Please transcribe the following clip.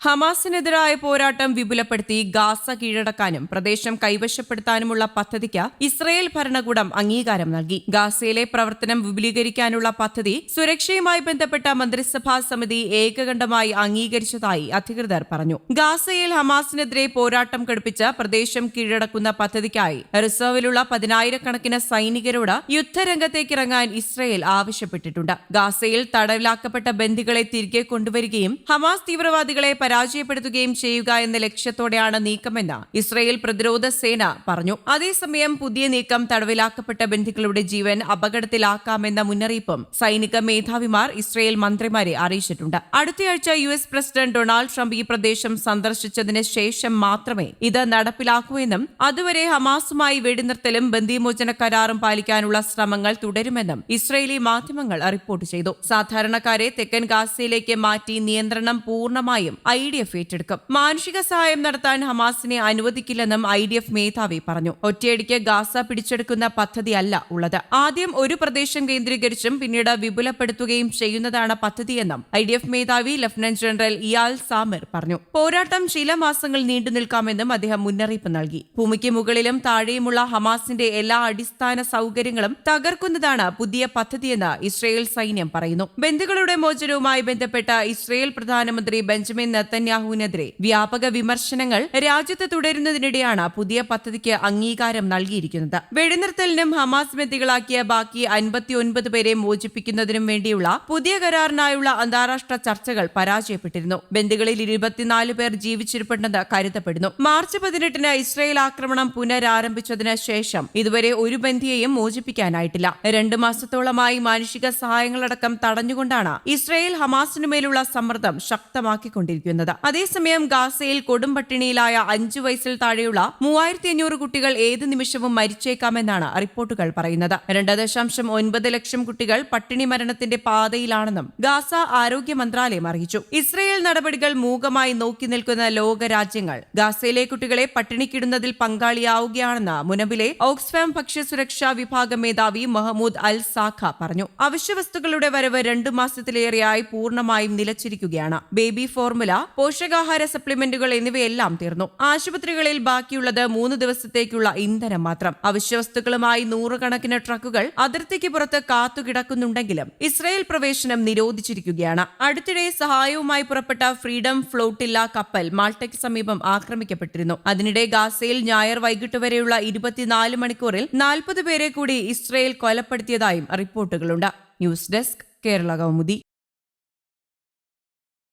ഹമാസിനെതിരായ പോരാട്ടം വിപുലപ്പെടുത്തി ഗാസ കീഴടക്കാനും പ്രദേശം കൈവശപ്പെടുത്താനുമുള്ള പദ്ധതിക്ക് ഇസ്രയേൽ ഭരണകൂടം അംഗീകാരം നൽകി. ഗാസയിലെ പ്രവർത്തനം വിപുലീകരിക്കാനുള്ള പദ്ധതി സുരക്ഷയുമായി ബന്ധപ്പെട്ട മന്ത്രിസഭാ സമിതി ഏകകണ്ഠമായി അംഗീകരിച്ചതായി അധികൃതർ പറഞ്ഞു. ഗാസയിൽ ഹമാസിനെതിരെ പോരാട്ടം ഘടിപ്പിച്ച് പ്രദേശം കീഴടക്കുന്ന പദ്ധതിക്കായി റിസർവിലുള്ള 10,000-കണക്കിന് സൈനികരോട് യുദ്ധരംഗത്തേക്കിറങ്ങാൻ ഇസ്രയേൽ ആവശ്യപ്പെട്ടിട്ടുണ്ട്. ഗാസയിൽ തടവിലാക്കപ്പെട്ട ബന്ദികളെ തിരികെ കൊണ്ടുവരികയും ഹമാസ് തീവ്രവാദികളെ പരാജയപ്പെടുത്തുകയും ചെയ്യുക എന്ന ലക്ഷ്യത്തോടെയാണ് നീക്കമെന്ന് ഇസ്രയേൽ പ്രതിരോധ സേന പറഞ്ഞു. അതേസമയം പുതിയ നീക്കം തടവിലാക്കപ്പെട്ട ബന്ദികളുടെ ജീവൻ അപകടത്തിലാക്കാമെന്ന മുന്നറിയിപ്പും സൈനിക മേധാവിമാർ ഇസ്രയേൽ മന്ത്രിമാരെ അറിയിച്ചിട്ടുണ്ട്. അടുത്തയാഴ്ച US പ്രസിഡന്റ് ഡൊണാൾഡ് ട്രംപ് ഈ പ്രദേശം സന്ദർശിച്ചതിന് ശേഷം മാത്രമേ ഇത് നടപ്പിലാക്കൂ എന്നും അതുവരെ ഹമാസുമായി വെടിനിർത്തലും ബന്ദിമോചന കരാറും പാലിക്കാനുള്ള ശ്രമങ്ങൾ തുടരുമെന്നും ഇസ്രയേലി മാധ്യമങ്ങൾ റിപ്പോർട്ട് ചെയ്തു. സാധാരണക്കാരെ തെക്കൻ ഗാസയിലേക്ക് മാറ്റി നിയന്ത്രണം പൂർണ്ണമായും IDF ഏറ്റെടുക്കും. മാനുഷിക സഹായം നടത്താൻ ഹമാസിനെ അനുവദിക്കില്ലെന്നും IDF മേധാവി പറഞ്ഞു. ഒറ്റയടിക്ക് ഗാസ പിടിച്ചെടുക്കുന്ന പദ്ധതിയല്ല ഉള്ളത്. ആദ്യം ഒരു പ്രദേശം കേന്ദ്രീകരിച്ചും പിന്നീട് വിപുലപ്പെടുത്തുകയും ചെയ്യുന്നതാണ് പദ്ധതിയെന്നും IDF മേധാവി ലഫ്റ്റനന്റ് ജനറൽ ഇയാൽ സാമിർ പറഞ്ഞു. പോരാട്ടം ചില മാസങ്ങൾ നീണ്ടു നിൽക്കാമെന്നും അദ്ദേഹം മുന്നറിയിപ്പ് നൽകി. ഭൂമിക്ക് മുകളിലും താഴെയുമുള്ള ഹമാസിന്റെ എല്ലാ അടിസ്ഥാന സൗകര്യങ്ങളും തകർക്കുന്നതാണ് പുതിയ പദ്ധതിയെന്ന് ഇസ്രയേൽ സൈന്യം പറയുന്നു. ബന്ദികളുടെ മോചനവുമായി ബന്ധപ്പെട്ട ഇസ്രയേൽ പ്രധാനമന്ത്രി ബെഞ്ചമിൻ നെതന്യാഹുവിനെതിരെ വ്യാപക വിമർശനങ്ങൾ രാജ്യത്ത് തുടരുന്നതിനിടെയാണ് പുതിയ പദ്ധതിക്ക് അംഗീകാരം നൽകിയിരിക്കുന്നത്. വെടിനിർത്തലിനും ഹമാസ് ബന്ദികളാക്കിയ ബാക്കി 59 പേരെ മോചിപ്പിക്കുന്നതിനും വേണ്ടിയുള്ള പുതിയ കരാറിനായുള്ള അന്താരാഷ്ട്ര ചർച്ചകൾ പരാജയപ്പെട്ടിരുന്നു. ബന്ദികളിൽ 24 പേർ ജീവിച്ചിരിപ്പുണ്ടെന്ന് കരുതപ്പെടുന്നു. മാർച്ച് 18-ന് ഇസ്രയേൽ ആക്രമണം പുനരാരംഭിച്ചതിന് ശേഷം ഇതുവരെ ഒരു ബന്ദിയെയും മോചിപ്പിക്കാനായിട്ടില്ല. 2 മാസത്തോളമായി മാനുഷിക സഹായങ്ങളടക്കം തടഞ്ഞുകൊണ്ടാണ് ഇസ്രയേൽ ഹമാസിനുമേലുള്ള സമ്മർദ്ദം ശക്തമാക്കിക്കൊണ്ടിരിക്കുന്നത്. അതേസമയം ഗാസയിൽ കൊടും പട്ടിണിയിലായ 5 വയസ്സിൽ താഴെയുള്ള 3500 കുട്ടികൾ ഏത് നിമിഷവും മരിച്ചേക്കാമെന്നാണ് റിപ്പോർട്ടുകൾ പറയുന്നത്. 2.9 ലക്ഷം കുട്ടികൾ പട്ടിണി മരണത്തിന്റെ പാതയിലാണെന്നും ഗാസ ആരോഗ്യ മന്ത്രാലയം അറിയിച്ചു. ഇസ്രയേൽ നടപടികൾ മൂകമായി നോക്കി നിൽക്കുന്ന ലോകരാജ്യങ്ങൾ ഗാസയിലെ കുട്ടികളെ പട്ടിണിക്കിടുന്നതിൽ പങ്കാളിയാവുകയാണെന്ന് മുനമ്പിലെ ഓക്സ്ഫാം ഭക്ഷ്യസുരക്ഷാ വിഭാഗം മേധാവി മഹ്മൂദ് അൽ സാഖ പറഞ്ഞു. അവശ്യവസ്തുക്കളുടെ വരവ് 2 മാസത്തിലേറെയായി പൂർണ്ണമായും നിലച്ചിരിക്കുകയാണ്. ബേബി ഫോർമുല, പോഷകാഹാര സപ്ലിമെന്റുകൾ എന്നിവയെല്ലാം തീർന്നു. ആശുപത്രികളിൽ ബാക്കിയുള്ളത് 3 ദിവസത്തേക്കുള്ള ഇന്ധനം മാത്രം. അവശ്യവസ്തുക്കളുമായി 100 കണക്കിന് ട്രക്കുകൾ അതിർത്തിക്ക് പുറത്ത് കാത്തുകിടക്കുന്നുണ്ടെങ്കിലും ഇസ്രയേൽ പ്രവേശനം നിരോധിച്ചിരിക്കുകയാണ്. അടുത്തിടെ സഹായവുമായി പുറപ്പെട്ട ഫ്രീഡം ഫ്ലോട്ടില്ല കപ്പൽ മാൾട്ടയ്ക്ക് സമീപം ആക്രമിക്കപ്പെട്ടിരുന്നു. അതിനിടെ ഗാസയിൽ ഞായർ വൈകിട്ട് വരെയുള്ള 24 മണിക്കൂറിൽ 40 പേരെ കൂടി ഇസ്രയേൽ കൊലപ്പെടുത്തിയതായും റിപ്പോർട്ടുകളുണ്ട്. News desk, Kerala Kaumudi.